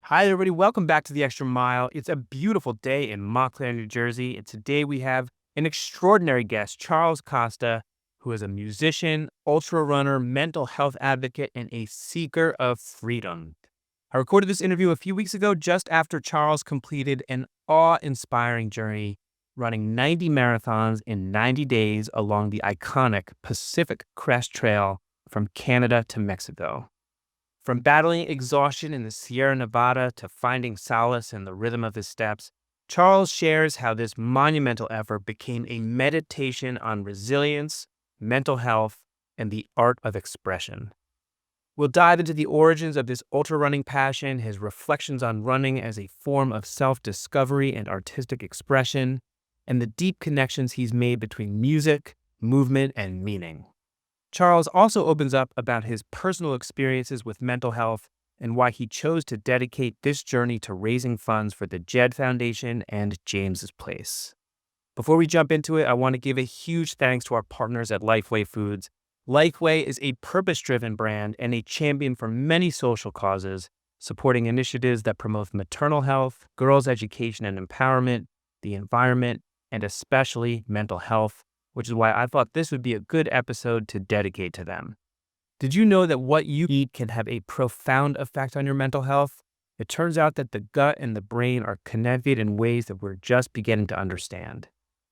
Hi, everybody. Welcome back to the Extra Mile. It's a beautiful day in Montclair, New Jersey. And today we have an extraordinary guest, Charles Costa, who is a musician, ultra runner, mental health advocate, and a seeker of freedom. I recorded this interview a few weeks ago, just after Charles completed an awe inspiring journey running 90 marathons in 90 days along the iconic Pacific Crest Trail from Canada to Mexico. From battling exhaustion in the Sierra Nevada to finding solace in the rhythm of his steps, Charles shares how this monumental effort became a meditation on resilience, mental health, and the art of expression. We'll dive into the origins of this ultra running passion, his reflections on running as a form of self discovery and artistic expression, and the deep connections he's made between music, movement, and meaning. Charles also opens up about his personal experiences with mental health and why he chose to dedicate this journey to raising funds for the Jed Foundation and James's Place. Before we jump into it, I want to give a huge thanks to our partners at Lifeway Foods. Lifeway is a purpose-driven brand and a champion for many social causes, supporting initiatives that promote maternal health, girls' education and empowerment, the environment, and especially mental health, which is why I thought this would be a good episode to dedicate to them. Did you know that what you eat can have a profound effect on your mental health? It turns out that the gut and the brain are connected in ways that we're just beginning to understand.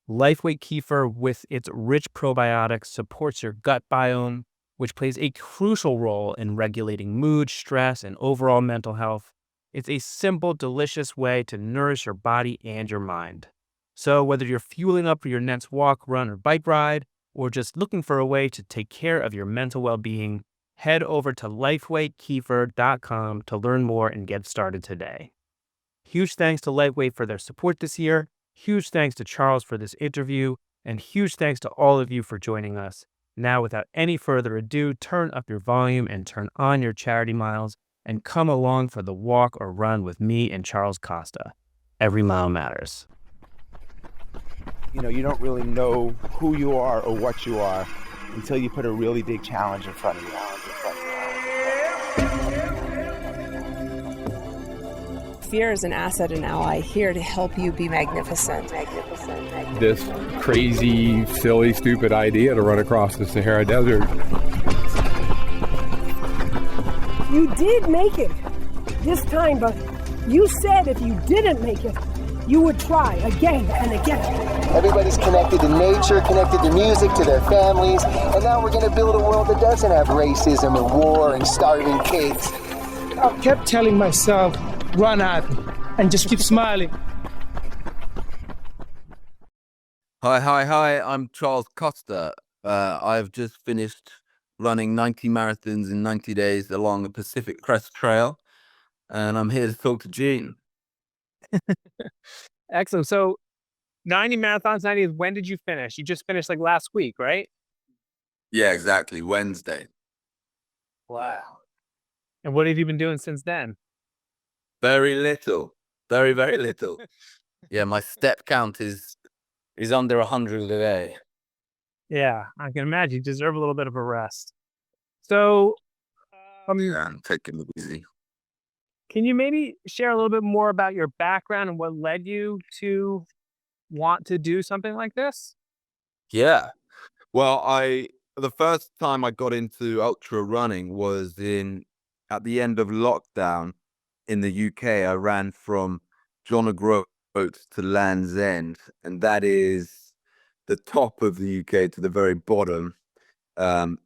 Lifeway Kefir, with its rich probiotics, supports your gut biome, which plays a crucial role in regulating mood, stress, and overall mental health. It's a simple, delicious way to nourish your body and your mind. So whether you're fueling up for your next walk, run, or bike ride, or just looking for a way to take care of your mental well-being, head over to lifewaykefir.com to learn more and get started today. Huge thanks to Lifeway for their support this year. Huge thanks to Charles for this interview, and huge thanks to all of you for joining us. Now, without any further ado, turn up your volume and turn on your charity miles and come along for the walk or run with me and Charles Costa. Every mile matters. You don't really know who you are or what you are until you put a really big challenge in front of you. Fear is an asset and ally here to help you be magnificent. This crazy, silly, stupid idea to run across the Sahara Desert. You did make it this time, but you said if you didn't make it, you would try again and again. Everybody's connected to nature, connected to music, to their families, and now we're going to build a world that doesn't have racism and war and starving kids. I kept telling myself, run at me, and just keep smiling. Hi, I'm Charles Costa. I've just finished running 90 marathons in 90 days along the Pacific Crest Trail, and I'm here to talk to Gene. Excellent. So 90 marathons, 90, when did you finish? You just finished like last week, right? Yeah, exactly. Wednesday. Wow. And what have you been doing since then? Very little. Very, very little. Yeah, my step count is under 100 a day. Yeah, I can imagine. You deserve a little bit of a rest. So, Yeah, I'm taking it easy. can you maybe share a little bit more about your background and what led you to want to do something like this? Yeah. Well, the first time I got into ultra running was at the end of lockdown in the UK. I ran from John O'Groats to Land's End, and that is the top of the UK to the very bottom. And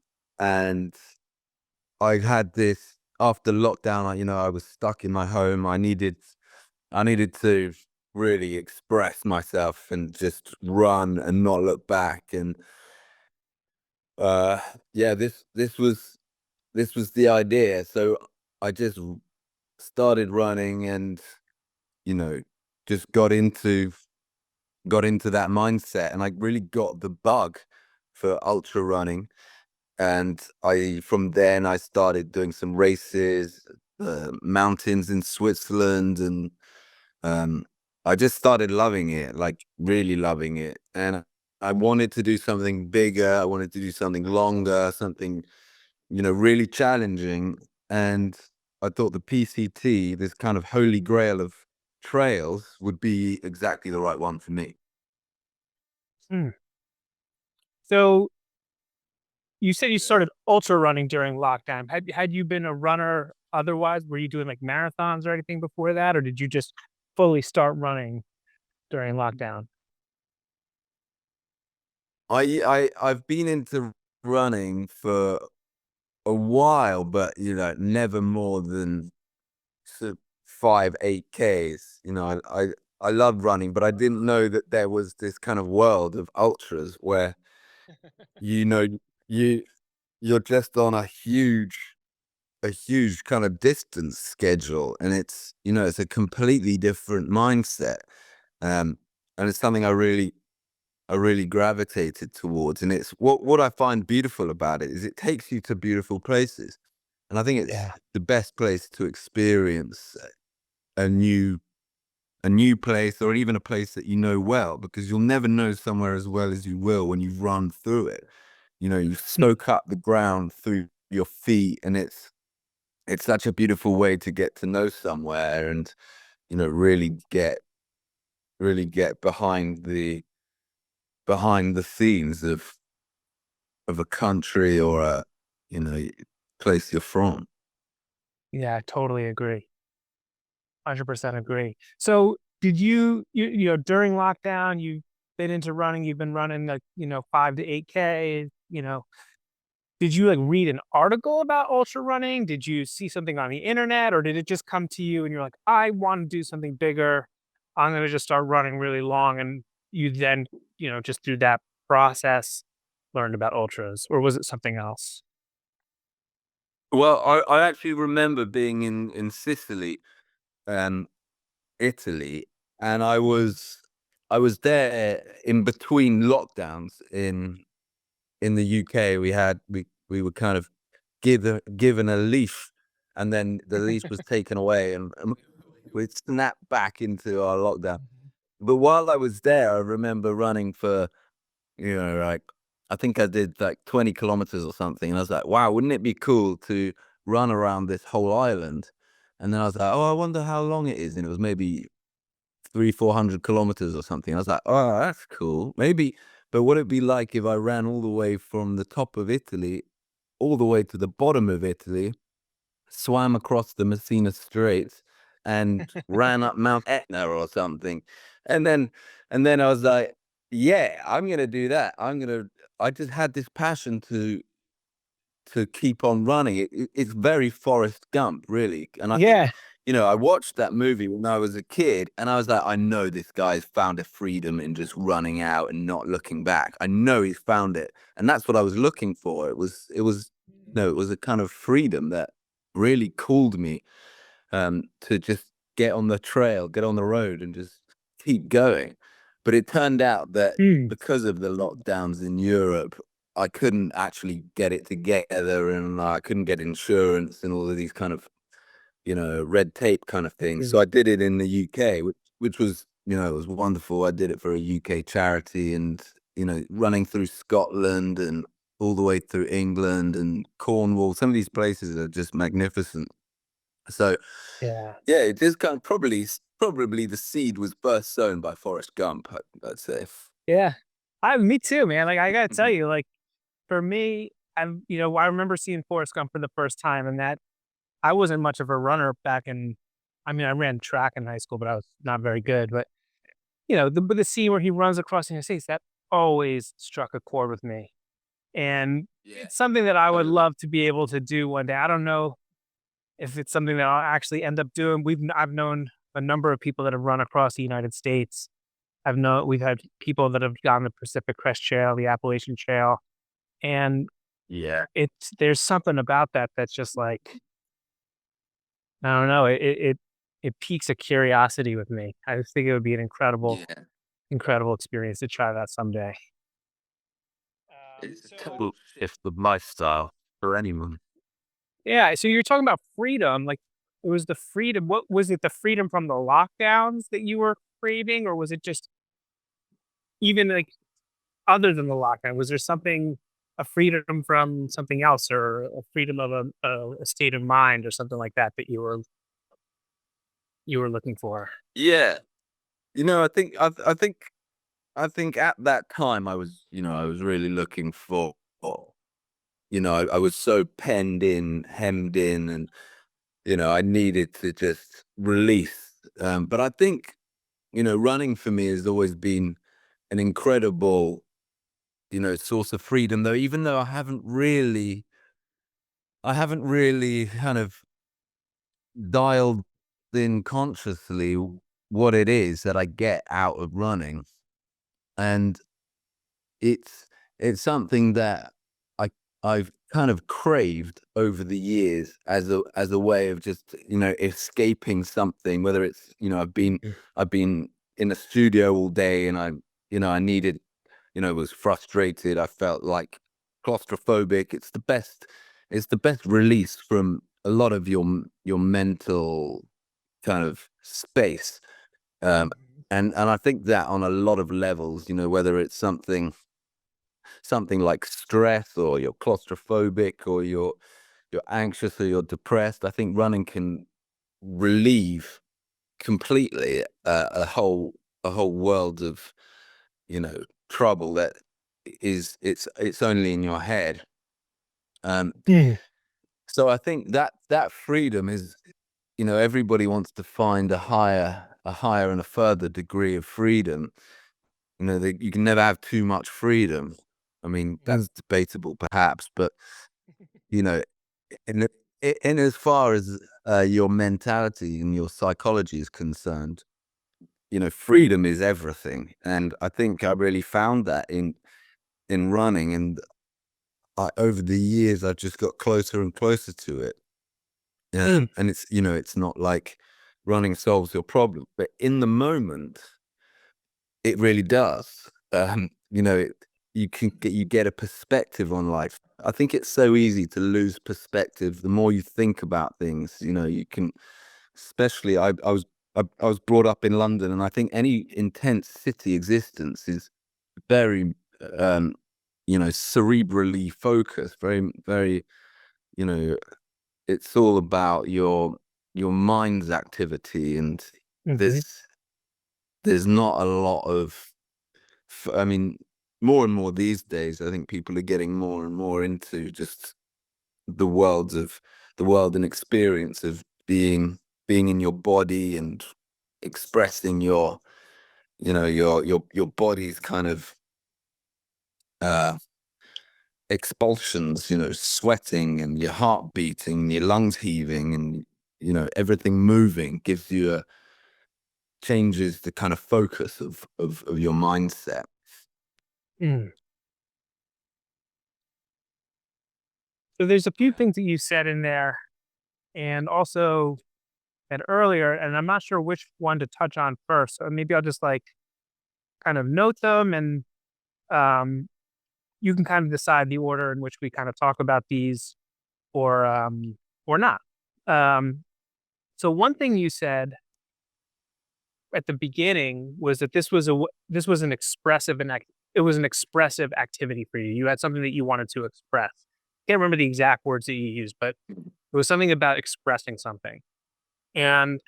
I had this after lockdown. I was stuck in my home. I needed to really express myself and just run and not look back. And yeah, this was the idea. So I just started running and just got into that mindset, and I really got the bug for ultra running. And from then I started doing some races, mountains in Switzerland, and I just started loving it, like really loving it. And I wanted to do something bigger. I wanted to do something longer, something, really challenging. And I thought the PCT, this kind of holy grail of trails, would be exactly the right one for me. Hmm. So you said you started ultra running during lockdown. Had you been a runner otherwise? Were you doing like marathons or anything before that, or did you just fully start running during lockdown? I've been into running for a while, but never more than sort of 5, 8Ks. I love running, but I didn't know that there was this kind of world of ultras where you know you you're just on a huge kind of distance schedule, and it's a completely different mindset. And it's something I really gravitated towards. And it's what I find beautiful about it is it takes you to beautiful places. And I think it's Yeah. the best place to experience a new place, or even a place that you know well, because you'll never know somewhere as well as you will when you've run through it. You soak up the ground through your feet, and it's such a beautiful way to get to know somewhere, and really get behind the scenes of a country, or a you know place you're from. Yeah, I totally agree. 100% agree. So did during lockdown, you've been into running, you've been running like, 5 to 8K, did you like read an article about ultra running? Did you see something on the internet, or did it just come to you and you're like, I want to do something bigger. I'm going to just start running really long. And you then, just through that process, learned about ultras, or was it something else? Well, I actually remember being in Sicily, um, Italy, and I was there in between lockdowns in the UK. We were kind of given a leash, and then the leash was taken away, and we snapped back into our lockdown. But while I was there, I remember running for, like, I think I did like 20 kilometers or something. And I was like, wow, wouldn't it be cool to run around this whole island? And then I was like, oh, I wonder how long it is. And it was maybe 400 kilometers or something. I was like, oh, that's cool. Maybe, but what it'd be like if I ran all the way from the top of Italy all the way to the bottom of Italy, swam across the Messina Straits, and ran up Mount Etna or something. And then I was like, yeah, I'm gonna do that. I just had this passion to keep on running. It's very Forrest Gump, really. And I think, Yeah. I watched that movie when I was a kid, and I was like, I know this guy's found a freedom in just running out and not looking back. I know he's found it. And that's what I was looking for. It was a kind of freedom that really called me, to just get on the trail, get on the road, and just keep going. But it turned out that Mm, because of the lockdowns in Europe, I couldn't actually get it together, and I couldn't get insurance and all of these kind of, red tape kind of things. mm, So I did it in the UK, which was, it was wonderful. I did it for a UK charity, and, running through Scotland and all the way through England and Cornwall. Some of these places are just magnificent. So yeah. yeah, it is kind of probably the seed was first sown by Forrest Gump, I'd say. Yeah. Me too, man. Like, I gotta tell Mhm. you, like, for me, I remember seeing Forrest Gump for the first time, and that I wasn't much of a runner back in. I mean, I ran track in high school, but I was not very good. But the scene where he runs across the United States, that always struck a chord with me, and Yeah, it's something that I would totally. love to be able to do one day. I don't know if it's something that I'll actually end up doing. I've known a number of people that have run across the United States. We've had people that have gone the Pacific Crest Trail, the Appalachian Trail, and Yeah. there's something about that that's just like, I don't know, it piques a curiosity with me. I just think it would be an Yeah. incredible experience to try that someday. It's a total shift of lifestyle for anyone. Yeah, so you're talking about freedom, like, it was the freedom. What was it, the freedom from the lockdowns that you were craving, or was it just even, like, other than the lockdown? Was there something a freedom from something else, or a freedom of a state of mind, or something like that that you were looking for? Yeah. I think at that time I was really looking for, I was so penned in, hemmed in, and I needed to just release. But I think, running for me has always been an incredible, source of freedom, though, even though I haven't really kind of dialed in consciously what it is that I get out of running. And it's something that I've kind of craved over the years as a way of just, escaping something, whether it's, I've been in a studio all day, and I needed, was frustrated. I felt like claustrophobic. It's the best release from a lot of your mental kind of space. Um, and I think that on a lot of levels, whether it's something like stress, or you're claustrophobic, or you're anxious, or you're depressed, I think running can relieve completely a whole world of, trouble that it's only in your head. Um, Mm. so I think that freedom is, everybody wants to find a higher and a further degree of freedom. That you can never have too much freedom. I mean, that's debatable, perhaps, but you know, in in as far as your mentality and your psychology is concerned, freedom is everything, and I think I really found that in running, and over the years, I've just got closer and closer to it. Yeah, and it's not like running solves your problem, but in the moment, it really does. You get a perspective on life. I think it's so easy to lose perspective. The more you think about things, you can. Especially, I was brought up in London, and I think any intense city existence is very, cerebrally focused. Very, very, you know, it's all about your mind's activity, and Mhm. there's not a lot of. I mean, more and more these days, I think people are getting more and more into just the world and experience of being in your body, and expressing your body's kind of uh expulsions, sweating, and your heart beating, your lungs heaving, and everything moving gives you a changes the kind of focus of your mindset. Mm. So there's a few things that you said in there, and also said earlier, and I'm not sure which one to touch on first. So maybe I'll just like kind of note them, and um, you can kind of decide the order in which we kind of talk about these, or not. Um, so one thing you said at the beginning was that this was an it was an expressive activity for you. You had something that you wanted to express. Can't remember the exact words that you used, but it was something about expressing something, and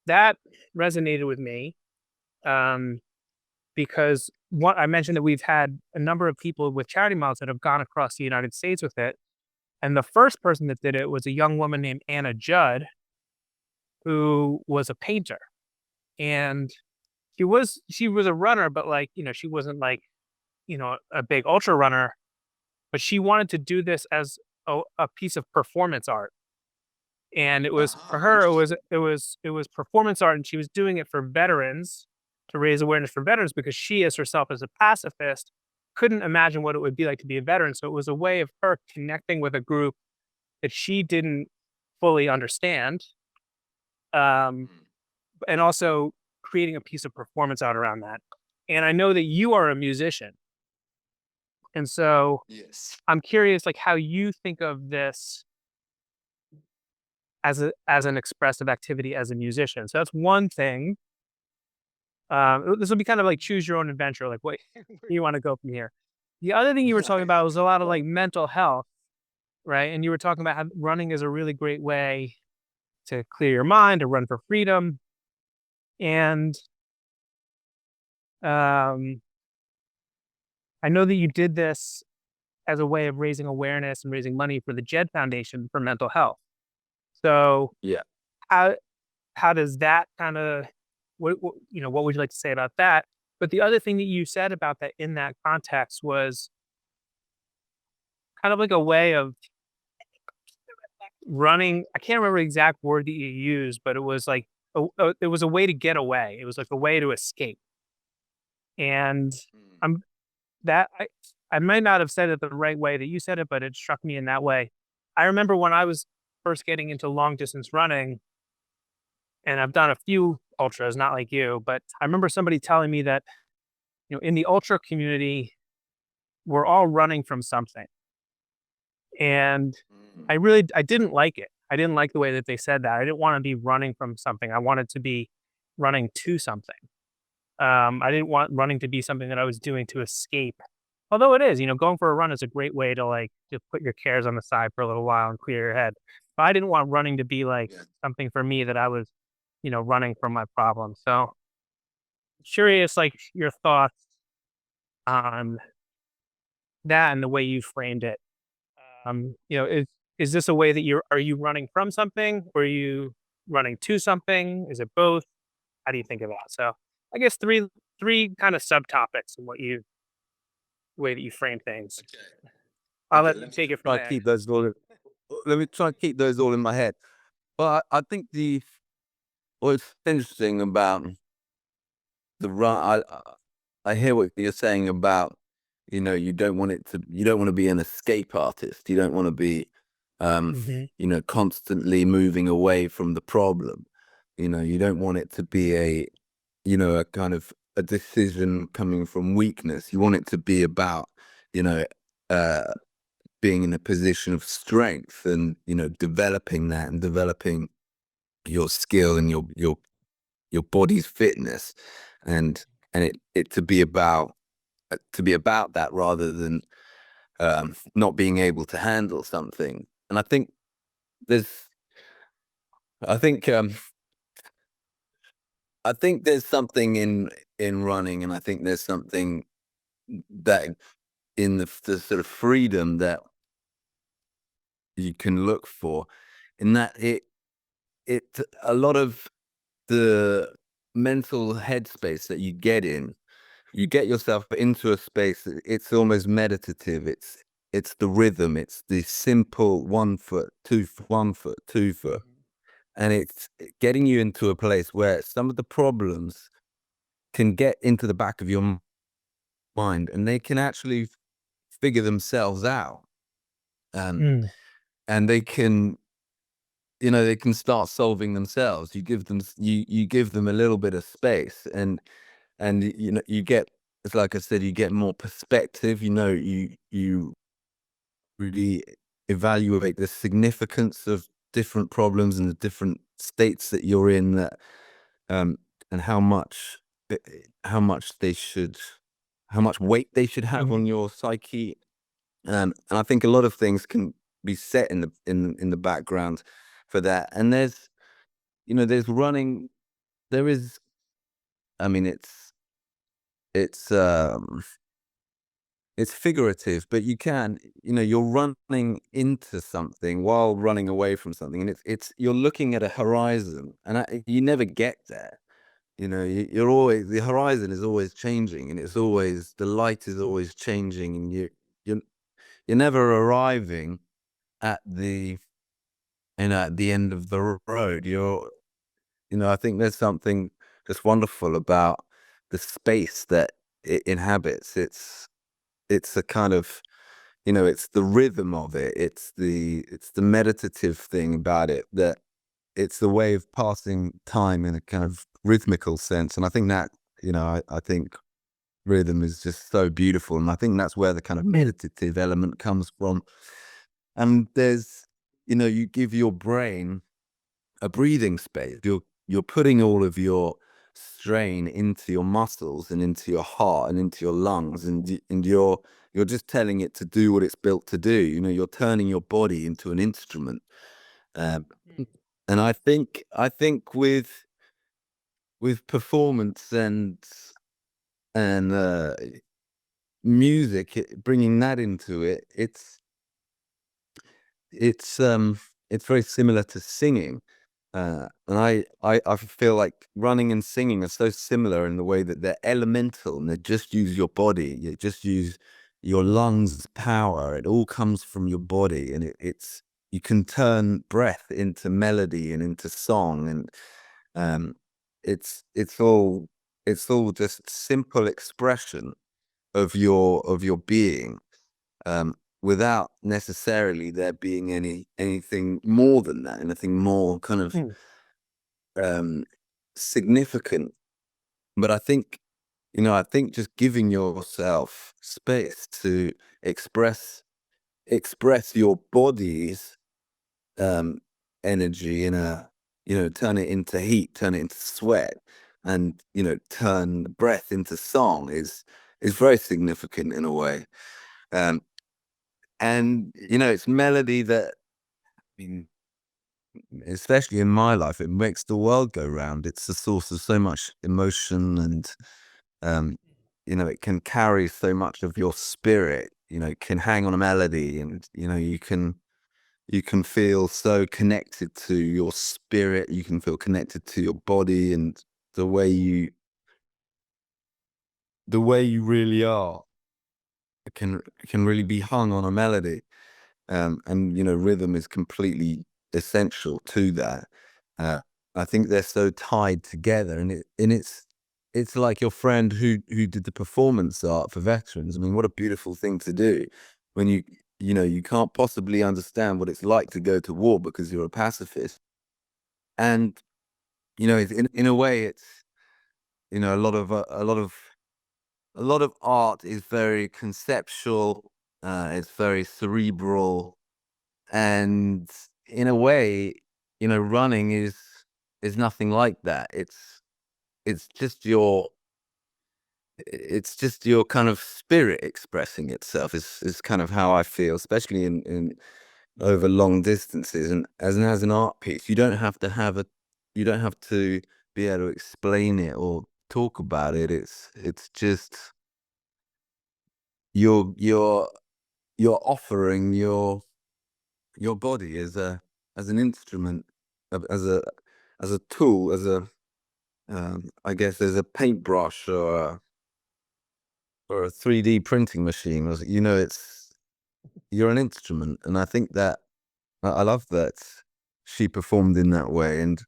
that resonated with me. Um, because what I mentioned, that we've had a number of people with charity miles that have gone across the United States with it. And the first person that did it was a young woman named Anna Judd, who was a painter. And she was a runner, but like, she wasn't like, a big ultra runner, but she wanted to do this as a piece of performance art. And it was for her, Interesting. it was performance art, and she was doing it for veterans, to raise awareness for veterans, because she, as herself as a pacifist, couldn't imagine what it would be like to be a veteran. So it was a way of her connecting with a group that she didn't fully understand, um, and also creating a piece of performance art around that. And I know that you are a musician, and so Yes. I'm curious, like, how you think of this as an expressive activity as a musician. So that's one thing. This will be kind of like choose your own adventure. Like, what where you want to go from here. The other thing you were talking Right. about was a lot of like mental health, right? And you were talking about how running is a really great way to clear your mind, to run for freedom. And um, I know that you did this as a way of raising awareness and raising money for the Jed Foundation for mental health. So Yeah. how how does that kind of what would you like to say about that? But the other thing that you said about that in that context was kind of like a way of running. I can't remember the exact word that you used, but it was like it was a way to get away. It was like a way to escape. And Mm. I'm that I might not have said it the right way that you said it, but it struck me in that way. I remember when I was first getting into long distance running, and I've done a few ultras, not like you, but I remember somebody telling me that, in the ultra community, we're all running from something. And Mm. I didn't like it. I didn't like the way that they said that. I didn't want to be running from something. I wanted to be running to something. I didn't want running to be something that I was doing to escape. Although it is, going for a run is a great way to like just put your cares on the side for a little while and clear your head. But I didn't want running to be like Yeah. something for me that I was, running from my problems. So curious, like your thoughts on that and the way you framed it. Is this a way that are you running from something? Or are you running to something? Is it both? How do you think of that? So I guess three kind of subtopics in what you way that you frame things. Okay. I'll Okay. let Let you me take just it from try and there. keep those all. Let me try and keep those all in my head. But I think what's interesting about the run, I hear what you're saying about, you don't want you don't want to be an escape artist. You don't want to be, um, Hmm. constantly moving away from the problem. You don't want it to be a kind of a decision coming from weakness. You want it to be about, you know, uh, being in a position of strength and, developing that and developing your skill and your body's fitness and it to be about that rather than not being able to handle something. And there's I think I think there's something in running, and I think there's something that in the sort of freedom that you can look for, in that it a lot of the mental headspace that you get yourself into a space it's almost meditative. It's the rhythm, it's the simple 1 foot 2 foot 1 foot 2 foot, and it's getting you into a place where some of the problems can get into the back of your mind and they can actually figure themselves out. um, Mm, and they can start solving themselves. You give them a little bit of space, and you get, it's like I said, you get more perspective. You really evaluate the significance of different problems and the different states that you're in, that um and eh, how much they should how much weight they should have mhm, on your psyche. And I think a lot of things can be set in the background for that. And there's running. There is. I mean, it's um it's figurative, but you're running into something while running away from something, and it's you're looking at a horizon, and you never get there. You're always, the horizon is always changing, and the light is always changing, and you're you're never arriving at the end of the road. I think there's something just wonderful about the space that it inhabits. It's a kind of, it's the rhythm of it. It's the meditative thing about it, that it's the way of passing time in a kind of rhythmical sense. And I think that, I think rhythm is just so beautiful. And I think that's where the kind of meditative element comes from. And you give your brain a breathing space. You're putting all of your strain into your muscles and into your heart and into your lungs, and you're just telling it to do what it's built to do. You're turning your body into an instrument. Um, and I think with performance and music, bringing that into it, it's it's very similar to singing. And I feel like running and singing are so similar in the way that they're elemental and they just use your body. You just use your lungs' power. It all comes from your body, and it's you can turn breath into melody and into song, and um, it's all just simple expression of your being, without necessarily there being anything more than that, anything more kind of um, significant. But I think just giving yourself space to express express your body's um, energy turn it into heat, turn it into sweat, and turn breath into song is very significant in a way. Um, and it's melody that, I mean, especially in my life, it makes the world go round. It's the source of so much emotion, and um, it can carry so much of your spirit. It can hang on a melody, and you can feel so connected to your spirit. You can feel connected to your body and the way you really are. It can really be hung on a melody. And rhythm is completely essential to that. uh, I think they're so tied together, and it's like your friend who did the performance art for veterans. I mean, what a beautiful thing to do when you can't possibly understand what it's like to go to war because you're a pacifist. And in a way, it's a lot of art is very conceptual. It's very cerebral. And in a way, running is nothing like that. It's just your kind of spirit expressing itself, is kind of how I feel, especially in over long distances. And as an art piece, you don't have to be able to explain it or talk about it. It's just you're offering your body as an instrument, as a tool, I guess, as a paintbrush or a 3D printing machine. You're an instrument, and I think that I love that she performed in that way. And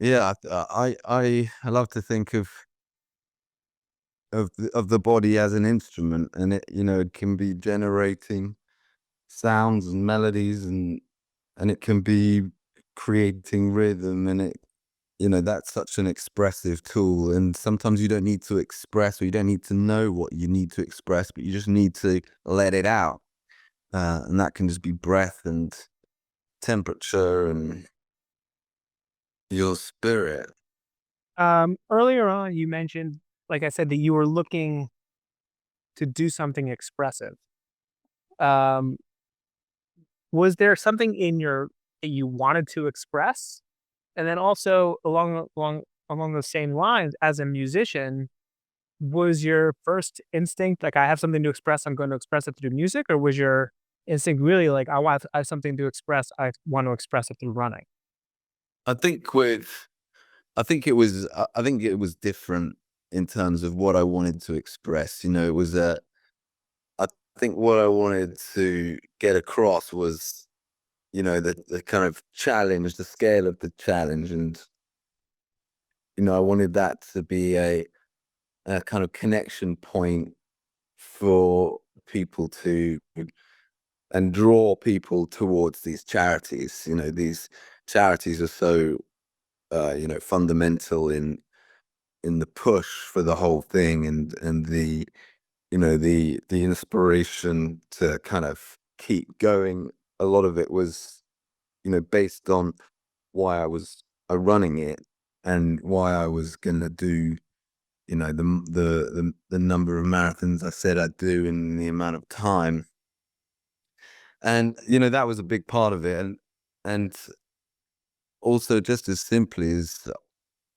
yeah, I love to think of the body as an instrument, and it can be generating sounds and melodies, and it can be creating rhythm, and that's such an expressive tool. And sometimes you don't need to express, or you don't need to know what you need to express, but you just need to let it out. And that can just be breath and temperature and your spirit. Earlier on, you mentioned, like I said, that you were looking to do something expressive. Um, was there something that you wanted to express? And then also along the same lines, as a musician, was your first instinct like, I have something to express, I'm going to express it through music, or was your instinct really like, I have something to express, I want to express it through running? I think with I think it was different in terms of what I wanted to express. I think what I wanted to get across was, the kind of challenge, the scale of the challenge. And I wanted that to be a kind of connection point for people to and draw people towards these charities. These charities are so fundamental in the push for the whole thing, and the inspiration to kind of keep going. A lot of it was based on why I was running it, and why I was gonna do, the number of marathons I said I'd do in the amount of time. And that was a big part of it. And also, just as simply as,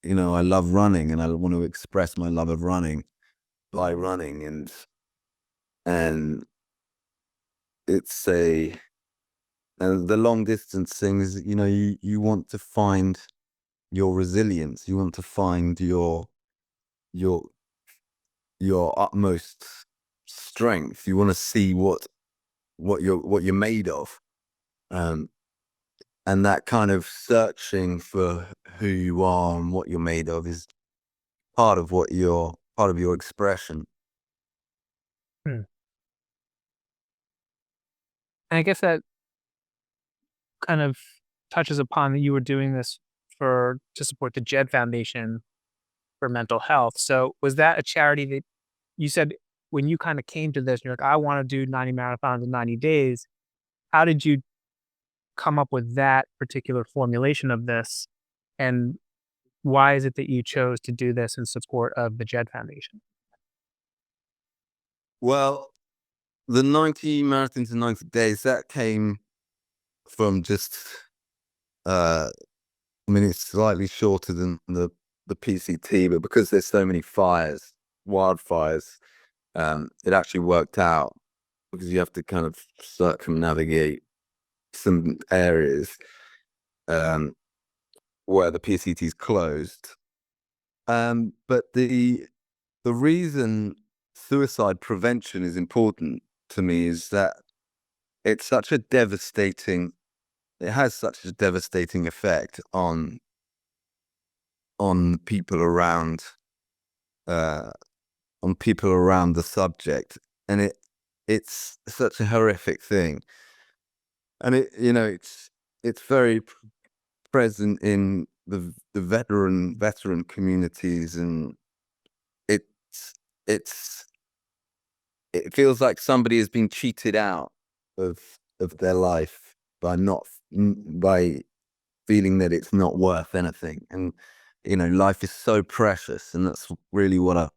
I love running, and I want to express my love of running by running. And it's and the long distance thing is, you want to find your resilience. You want to find your utmost strength. You want to see what you're made of. And that kind of searching for who you are and what you're made of is part of your expression. Hmm. And I guess that kind of touches upon that you were doing this to support the Jed Foundation for mental health. So was that a charity that you said when you kind of came to this, you're like, I want to do 90 marathons in 90 days. How did you come up with that particular formulation of this? And why is it that you chose to do this in support of the Jed Foundation? Well, the 90 marathons in 90 days, that came from just, it's slightly shorter than the PCT, but because there's so many wildfires, it actually worked out, because you have to kind of circumnavigate some areas where the PCT is closed. But the reason suicide prevention is important to me is that it has such a devastating effect on people around the subject, and it's such a horrific thing, and it's very present in the veteran communities, and it's it feels like somebody has been cheated out of their life by feeling that it's not worth anything. And life is so precious, and that's really what I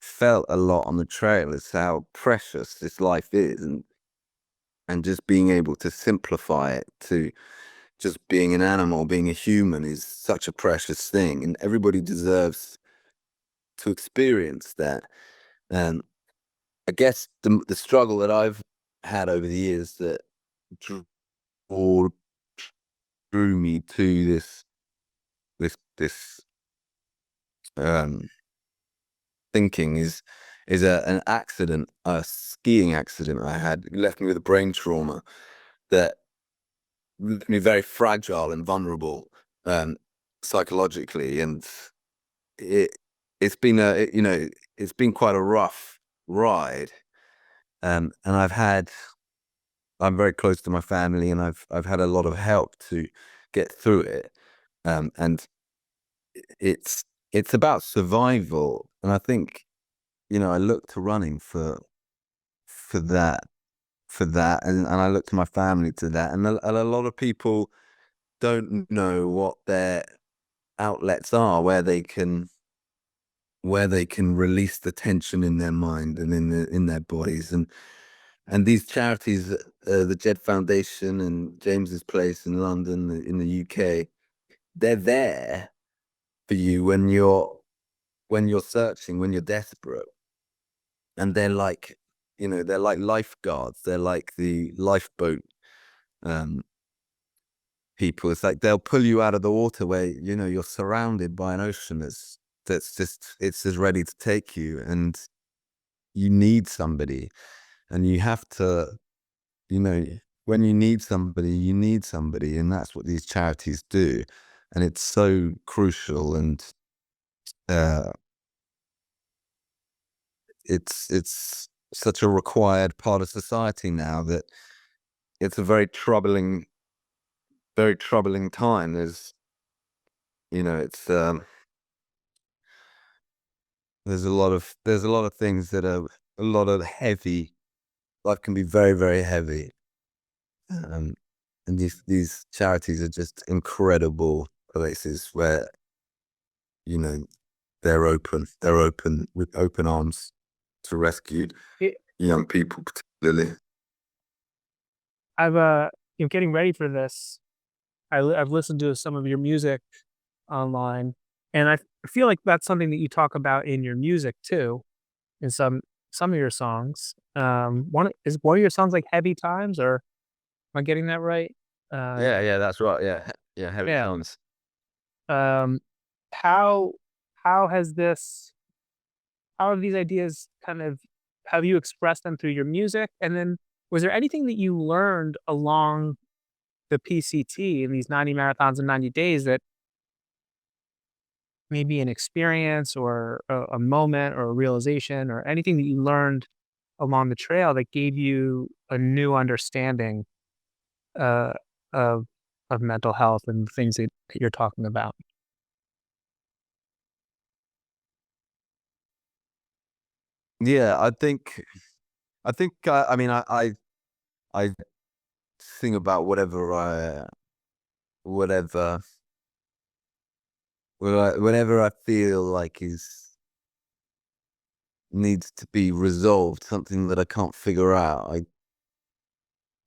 felt a lot on the trail, is how precious this life is, and just being able to simplify it to just being an animal, being a human, is such a precious thing, and everybody deserves to experience that. And I guess the struggle that I've had over the years that drew me to this thinking is an accident, a skiing accident I had. It left me with a brain trauma that left me very fragile and vulnerable, psychologically, and it's been it's been quite a rough ride. And I'm very close to my family, and I've had a lot of help to get through it. And it's about survival, and I think I look to running for that, and I look to my family to that, and a lot of people don't know what their outlets are, where they can release the tension in their mind and in their bodies. And these charities, the Jed Foundation and James's Place in London, in the UK, they're there for you when you're searching, when you're desperate. And they're like, they're like lifeguards. They're like the lifeboat people. It's like they'll pull you out of the water where, you're surrounded by an ocean it's just ready to take you, and you need somebody. And you have to, when you need somebody, and that's what these charities do. And it's so crucial, and it's such a required part of society now, that it's a very troubling time. There's, it's there's a lot of things that are a lot of heavy. Life can be very, very heavy. And these charities are just incredible places where, you know, they're open with open arms to rescue It, young people, particularly. I've getting ready for this. I've listened to some of your music online, and I feel like that's something that you talk about in your music too, in some of your songs. One of your songs like "Heavy Times," or am I getting that right? Uh, Yeah, that's right. Yeah, heavy yeah. times. Um, how how has this how have these ideas kind of have you expressed them through your music? And then was there anything that you learned along the PCT in these 90 marathons in 90 days that maybe an experience or a moment or a realization or anything that you learned along the trail that gave you a new understanding uh, of mental health and the things that you're talking about? Yeah, I mean, I sing about whatever, whenever I feel like is needs to be resolved, something that I can't figure out.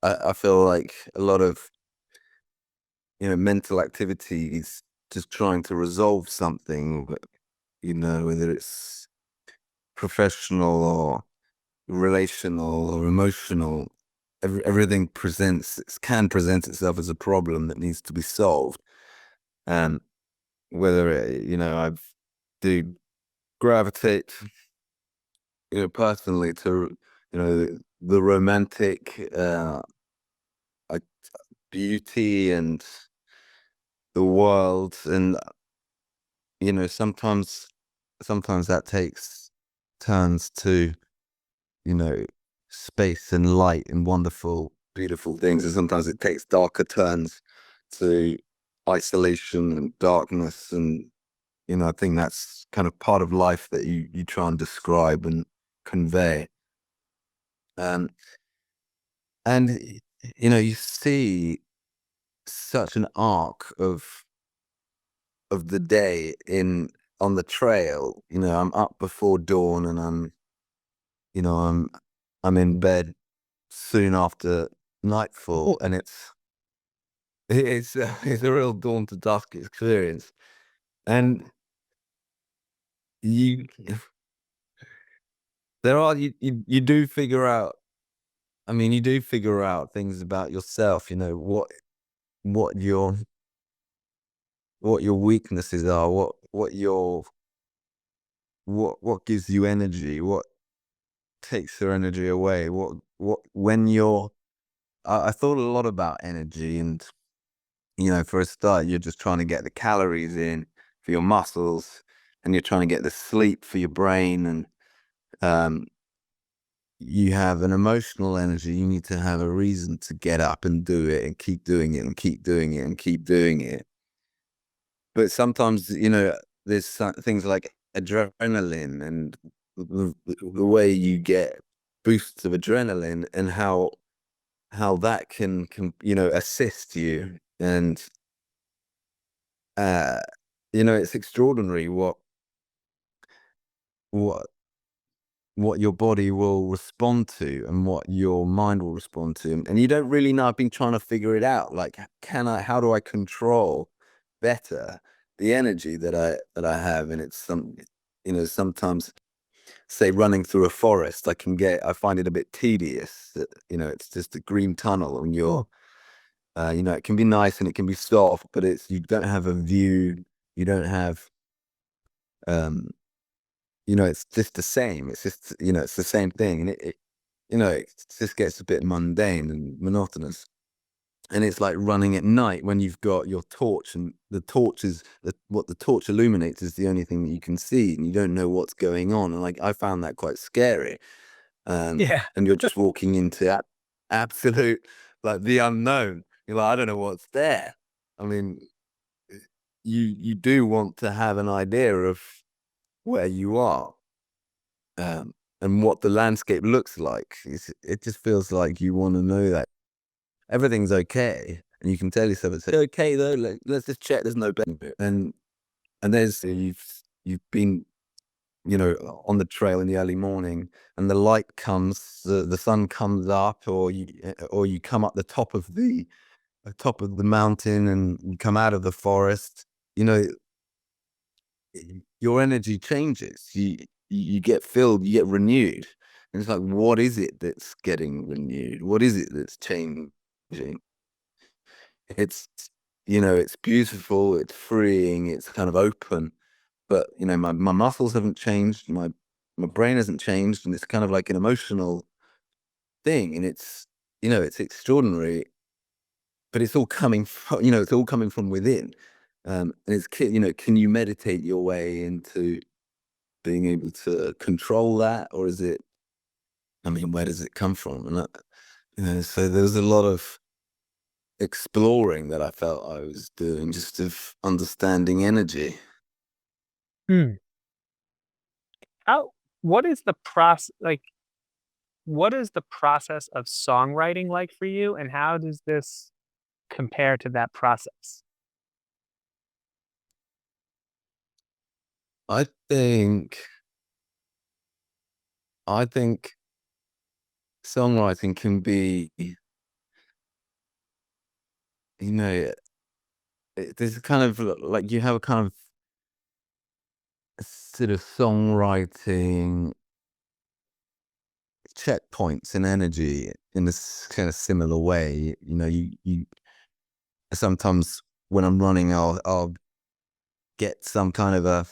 I feel like a lot of, mental activity is just trying to resolve something, whether it's professional or relational or emotional. Everything can present itself as a problem that needs to be solved. And whether I do gravitate, personally to, the romantic, uh, beauty and the world, and sometimes that takes turns to, you know space and light and wonderful, beautiful things, and sometimes it takes darker turns to isolation and darkness. And I think that's kind of part of life that you try and describe and convey. um and you see such an arc of the day in on the trail. I'm up before dawn, and you know i'm I'm in bed soon after nightfall, and it's a real dawn to dusk experience. And you there are you do figure out, you do figure out things about yourself, what your what your weaknesses are, what gives you energy, what takes your energy away, what when you're I thought a lot about energy. And for a start, you're just trying to get the calories in for your muscles, and you're trying to get the sleep for your brain. And um you have an emotional energy. You need to have a reason to get up and do it, and keep doing it, and keep doing it, and keep doing it. But sometimes, there's things like adrenaline, and the way you get boosts of adrenaline, and how that can assist you. And uh it's extraordinary what what your body will respond to, and what your mind will respond to. And you don't really know. I've been trying to figure it out. Like, how do I control better the energy that I have? And it's sometimes, say, running through a forest, I find it a bit tedious. It's just a green tunnel, and it can be nice and it can be soft, but you don't have a view. You don't have, um, it's just the same. It's just, it's the same thing. And it just gets a bit mundane and monotonous. And it's like running at night when you've got your torch, and what the torch illuminates is the only thing that you can see, and you don't know what's going on. And I found that quite scary. Yeah. And you're just walking into absolute, like, the unknown. You're like, I don't know what's there. I mean, you do want to have an idea of where you are, and what the landscape looks like. It just feels like you want to know that everything's okay. and you can tell yourself it's okay though. Let's just check there's no benefit. And there's you've been, you know, on the trail in the early morning, and the light comes, the sun comes up, or you come up the top of the mountain, and you come out of the forest. You know, your energy changes. You get filled, you get renewed. And it's like, what is it that's getting renewed? What is it that's changing? It's, you know, it's beautiful, it's freeing, it's kind of open. But, you know, my muscles haven't changed, my brain hasn't changed, and it's kind of like an emotional thing. And it's, you know, it's extraordinary, but it's all coming from, you know, it's all coming from within. And it's, you know, can you meditate your way into being able to control that? Or is it, I mean, where does it come from? And, you know, so there's a lot of exploring that I felt I was doing, just of understanding energy. Hmm. What is the process like? What is the process of songwriting like for you, and how does this compare to that process? I think, I think songwriting can be, you know, there's kind of like, you have a kind of sort of songwriting checkpoints in energy in this kind of similar way. You know, you sometimes when I'm running, I'll get some kind of a,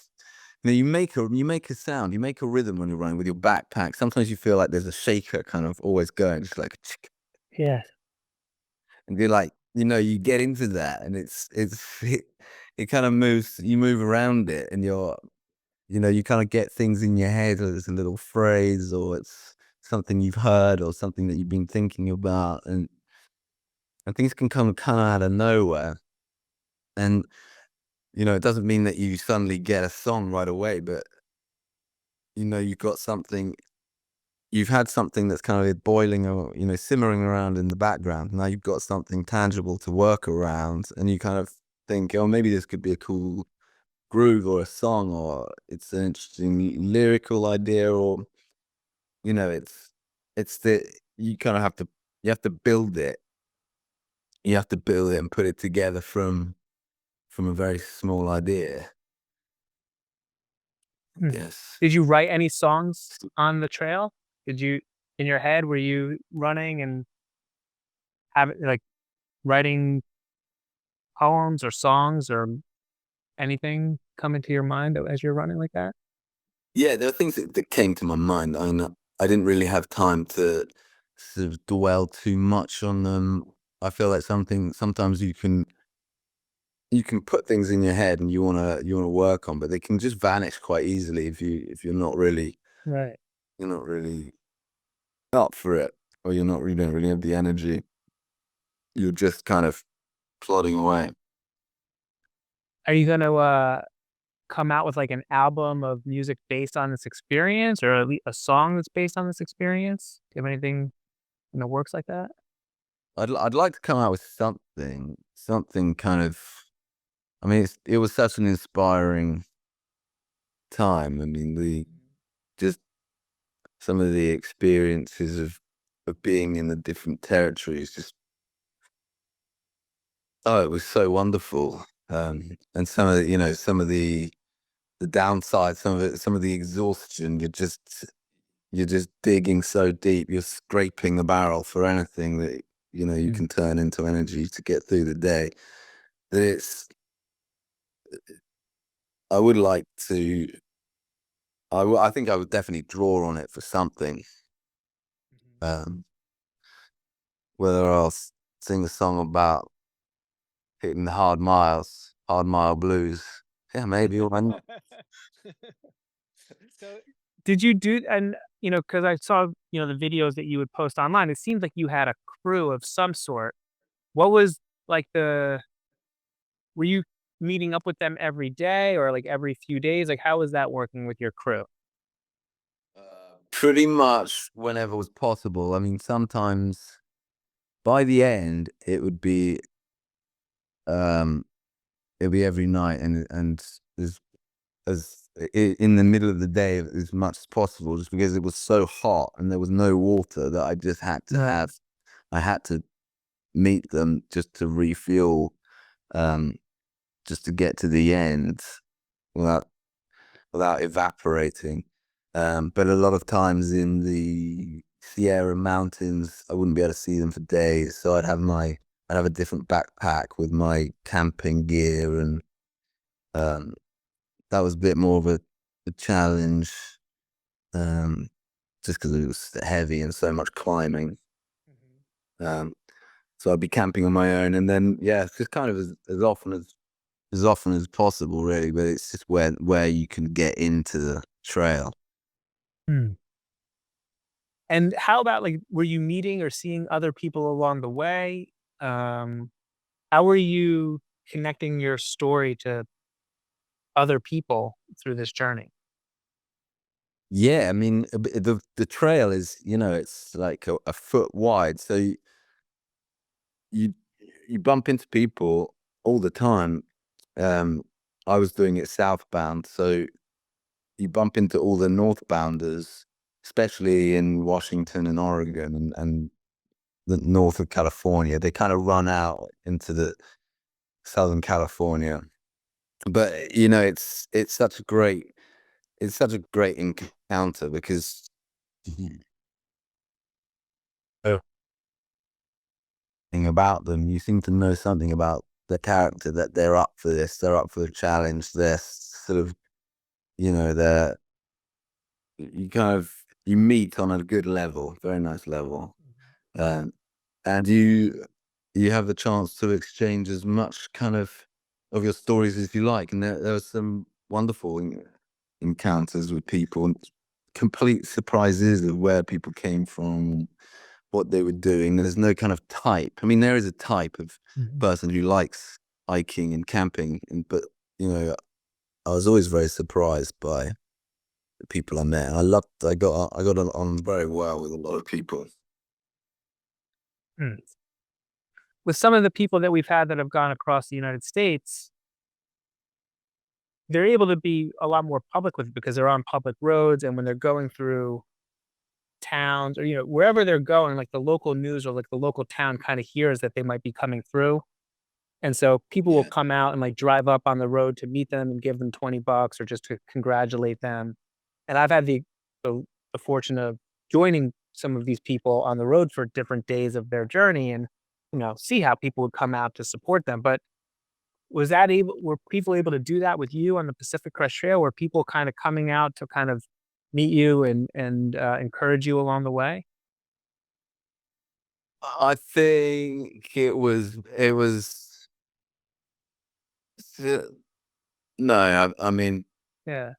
you know, you make a sound, you make a rhythm when you're running with your backpack. Sometimes you feel like there's a shaker kind of always going, just like, Yeah. and you're like, you know, you get into that, and it kind of moves, you move around it, and you're, you know, you kind of get things in your head, or it's a little phrase, or it's something you've heard, or something that you've been thinking about, and things can come kind of out of nowhere. And, you know, it doesn't mean that you suddenly get a song right away, but, you know, you've had something that's kind of boiling, or, you know, simmering around in the background. Now you've got something tangible to work around, and you kind of think, oh, maybe this could be a cool groove or a song, or it's an interesting lyrical idea, or, you know, it's the, you kind of have to, you have to build it. You have to build it and put it together from a very small idea. Hmm. Yes. Did you write any songs on the trail? Did you, in your head, were you running and like writing poems or songs or anything come into your mind as you're running like that? Yeah, there are things that came to my mind. I didn't really have time to sort of dwell too much on them. I feel like sometimes you can put things in your head, and you wanna work on, but they can just vanish quite easily if you're not really, Right. you're not really up for it, or you don't really have the energy. You're just kind of plodding away. Are you gonna come out with like an album of music based on this experience, or at least a song that's based on this experience? Do you have anything in the works like that? I'd like to come out with something kind of. I mean, it was such an inspiring time. I mean, the just some of the experiences of being in the different territories. Just, oh, it was so wonderful. And some of the, you know, some of the downside, some of the exhaustion. You're just digging so deep. You're scraping the barrel for anything that, you know, you Mm. can turn into energy to get through the day. That it's. I would like to. I think I would definitely draw on it for something. Um, Whether I'll sing a song about hitting the hard mile blues. Yeah, maybe. Why not? So, did you do, and because I saw the videos that you would post online. It seems like you had a crew of some sort. What was like the? Were you meeting up with them every day or like every few days? Like, how was that working with your crew? Pretty much whenever was possible. I mean, sometimes by the end, it would be um, it'll be every night, and in the middle of the day as much as possible, just because it was so hot and there was no water that I just had to have. I had to meet them just to refuel, just to get to the end without evaporating. But a lot of times in the Sierra Mountains, I wouldn't be able to see them for days. So I'd have a different backpack with my camping gear, and that was a bit more of a challenge, just because it was heavy and so much climbing. So I'd be camping on my own, and then it's just kind of as often as possible, really. But it's just where you can get into the trail. Hmm. And how about, like, were you meeting or seeing other people along the way? How were you connecting your story to other people through this journey? Yeah, I mean, the trail is, it's like a foot wide, so you you bump into people all the time. Um, I was doing it southbound, so you bump into all the northbounders, especially in Washington and Oregon and the north of California. They kind of run out into the Southern California, but it's such a great encounter because thing about them, you seem to know something about the character, that they're up for this, they're up for the challenge, they're sort of, they're you meet on a good level, very nice level, and you have the chance to exchange as much kind of your stories as you like, and there were some wonderful encounters with people, and complete surprises of where people came from, what they were doing. There's no kind of type. I mean, there is a type of person who likes hiking and camping, but I was always very surprised by the people I met. I got on very well with a lot of people. Hmm. With some of the people that we've had that have gone across the United States, they're able to be a lot more public with it because they're on public roads, and when they're going through towns or, wherever they're going, like the local news or like the local town kind of hears that they might be coming through. And so people will Yeah. come out and like drive up on the road to meet them and give them $20 or just to congratulate them. And I've had the fortune of joining some of these people on the road for different days of their journey and, see how people would come out to support them. But were people able to do that with you on the Pacific Crest Trail? Were people kind of coming out to kind of meet you and encourage you along the way? I think it was uh, no, I mean, Yeah.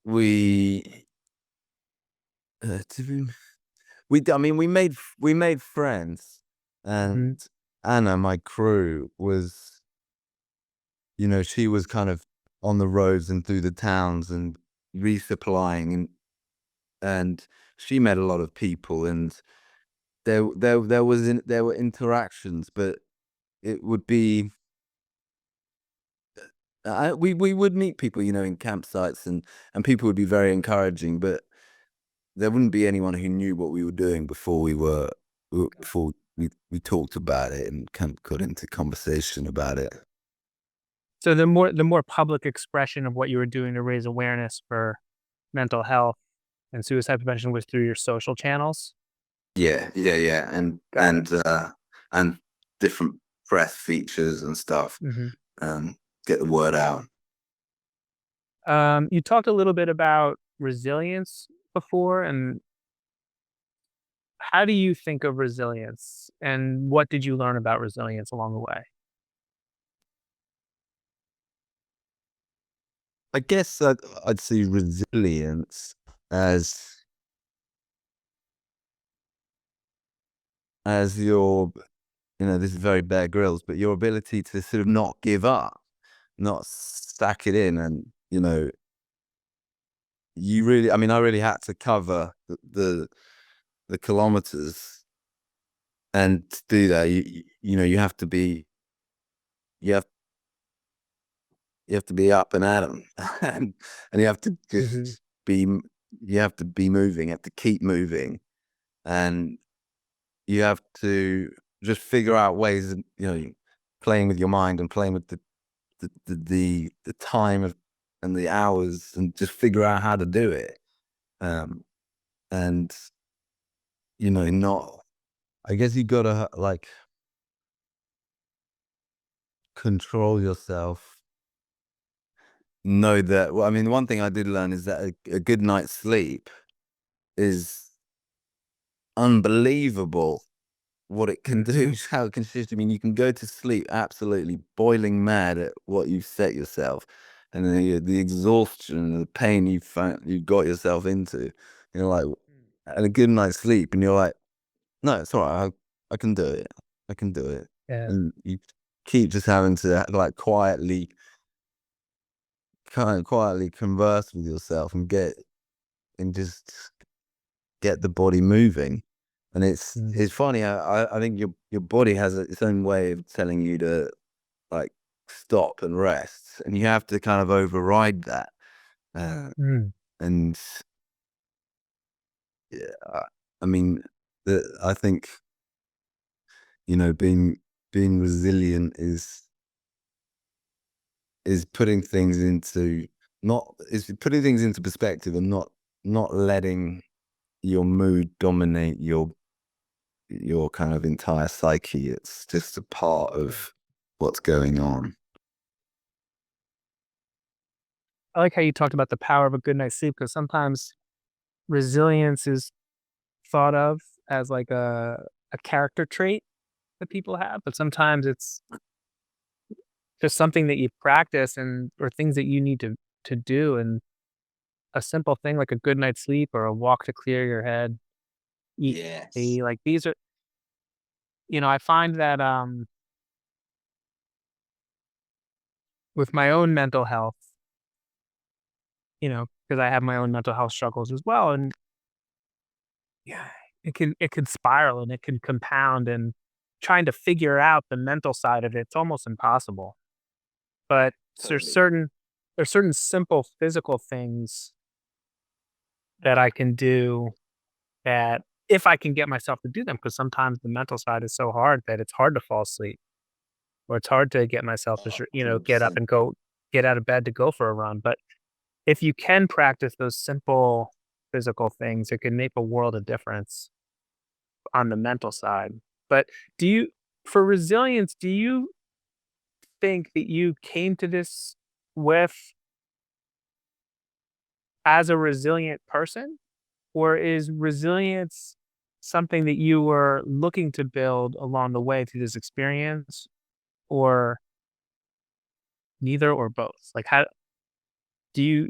we did I mean, we made friends, Mhm. and Anna, my crew, was, she was kind of on the roads and through the towns and resupplying, and she met a lot of people, and there were interactions, but it would be we would meet people, in campsites, and people would be very encouraging, but there wouldn't be anyone who knew what we were doing before we talked about it and kind of got into conversation about it. So the more public expression of what you were doing to raise awareness for mental health and suicide prevention was through your social channels? Yeah, yeah, yeah, and different press features and stuff. Mhm. Get the word out. You talked a little bit about resilience before, and how do you think of resilience, and what did you learn about resilience along the way? I guess I'd see resilience as your, this is very Bear Grylls, but your ability to sort of not give up, not stack it in, and I really had to cover the kilometers, and to do that, you have to be you have to be up and at 'em, and you have to just be you have to be moving, you have to keep moving, and you have to just figure out ways of, playing with your mind and playing with the time of and the hours, and just figure out how to do it. And not, I guess you gotta like control yourself. Know that, well, I mean, one thing I did learn is that a good night's sleep is unbelievable what it can do, how it can shift. I mean, you can go to sleep absolutely boiling mad at what you've set yourself, and the exhaustion and the pain you got yourself into. You're like, and a good night's sleep, and you're like, no, it's all right. I can do it. I can do it. Yeah. And you keep just having to like quietly converse with yourself and just get the body moving. And it's funny. I think your body has its own way of telling you to like stop and rest, and you have to kind of override that. And yeah, I mean, I think being resilient is putting things into putting things into perspective, and not letting your mood dominate your kind of entire psyche. It's just a part of what's going on. I like how you talked about the power of a good night's sleep, because sometimes resilience is thought of as like a character trait that people have, but sometimes it's just something that you practice or things that you need to do. And a simple thing like a good night's sleep or a walk to clear your head, Yes. like these are, I find that with my own mental health, because I have my own mental health struggles as well, and yeah, it can spiral and it can compound, and trying to figure out the mental side of it's almost impossible. But there's certain simple physical things that I can do, that if I can get myself to do them, because sometimes the mental side is so hard that it's hard to fall asleep, or it's hard to get myself to, get up and get out of bed to go for a run. But if you can practice those simple physical things, it can make a world of difference on the mental side. But for resilience, do you think that you came to this with as a resilient person, or is resilience something that you were looking to build along the way through this experience, or neither, or both? Like, how do you?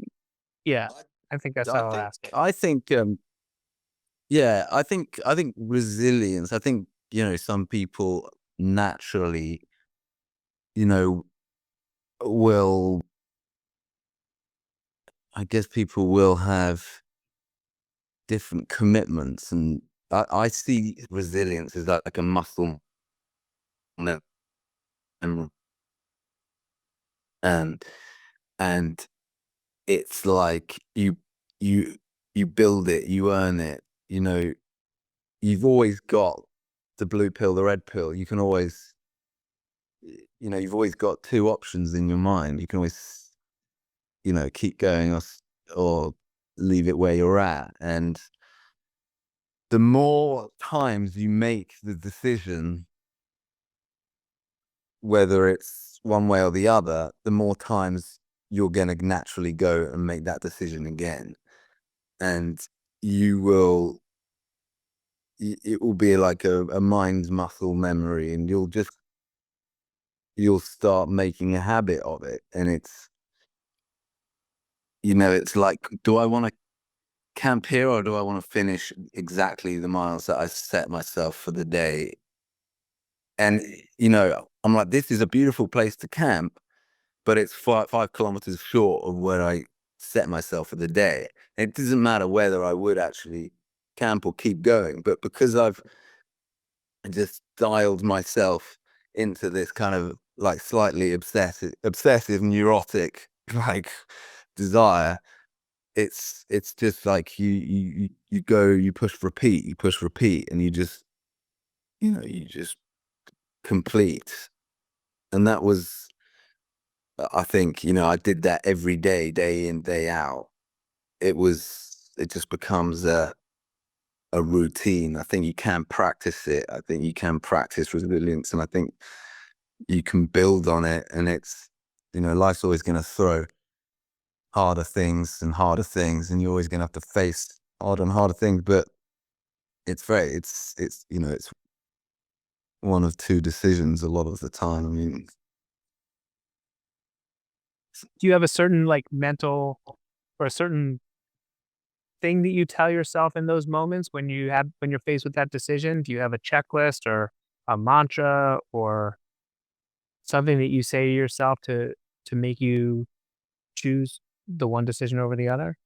Yeah, I think that's I how I'll think ask it. I think yeah, I think resilience. I think some people naturally will. I guess people will have different commitments, and I see resilience as like a muscle mem- and and it's like you you build it, you earn it. You've always got the blue pill, the red pill. You can always, you've always got two options in your mind. You can always, keep going, or leave it where you're at. And the more times you make the decision, whether it's one way or the other, the more times you're going to naturally go and make that decision again. And it will be like a mind muscle memory, and you'll start making a habit of it. And it's like, do I want to camp here, or do I want to finish exactly the miles that I set myself for the day? And, I'm like, this is a beautiful place to camp, but it's 5 kilometers short of where I set myself for the day. It doesn't matter whether I would actually camp or keep going, but because I've just dialed myself into this kind of like slightly obsessive, neurotic, like desire. It's just like you go, you push repeat, and you just, you just complete. And that was, I think, I did that every day in, day out. It just becomes a routine. I think you can practice it. I think you can practice resilience, and I think you can build on it. And it's, life's always going to throw harder things, and you're always going to have to face harder and harder things. But it's one of two decisions a lot of the time. I mean, Do you have a certain like mental or a certain thing that you tell yourself in those moments when you're faced with that decision? Do you have a checklist or a mantra or something that you say to yourself to make you choose the one decision over the other?